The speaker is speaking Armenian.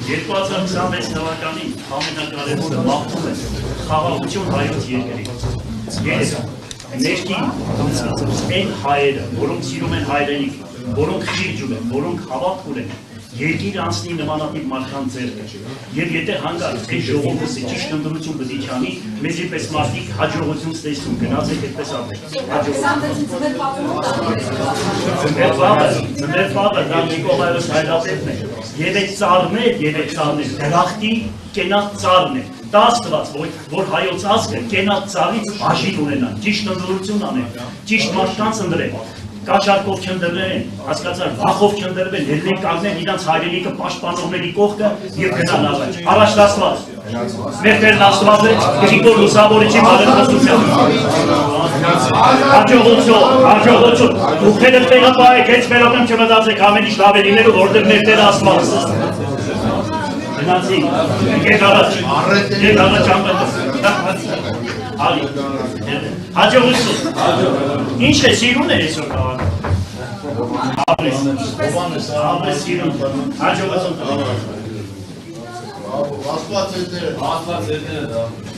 2026 թվականին ամենակարևորը մաղթում է խաղաղություն հայոց երկրի։ Ներքին այն հայերը, որոնք սիրում են հայրենիք, որոնք խիղճ ունեն, որոնք հավատք ունեն, երկիր անցնի նմանատիպ մարդկանց ձեռքը։ Եվ եթե հանկարծ այս ժողովուրդը ճիշտ ընտրություն պետք է անի, մեզ իպես մարդիկ հաջողություն ստեղծում, գնացեք այդպես ապրեք։ Ծնվեր պապը դա Նիկոլայոս Հայրապետն է, եւ այդ ծառներ, դրախտի կենաց ծառն է։ Դա աստված, որ հայոց ազգը կենաց ծառից բաժին ունենան, ճիշտ ընտրություն անեն, ճիշտ մարդկանց ընտրեն։ Կաշարկով չընտրվեն, հասկացար, վախով չընտրվեն, ելնեն կանգնեն իրանց հայրենիքը պաշտպանողների կողքը եւ գնան առաջ։ Առաջ Աստված։ Մեր Տերն Աստված է, Գրիգոր Լուսավորիչի բարեփոխությամբ։ Հաջողություն։ Դուք հետը տեղապահեք, հենց մերոկեմ չմտածեք ամեն ինչ լավելիներով, որտեղ մեր Տեր Աստված։ Գնացի, եկեք առաջ ամբողջ։ Ալի, հաջողություն։ Ինչ է սիրուն է այսօր քաղաքը։ Ապրես սիրուն։ Հաջողություն։ Աստված ձեր Տերը։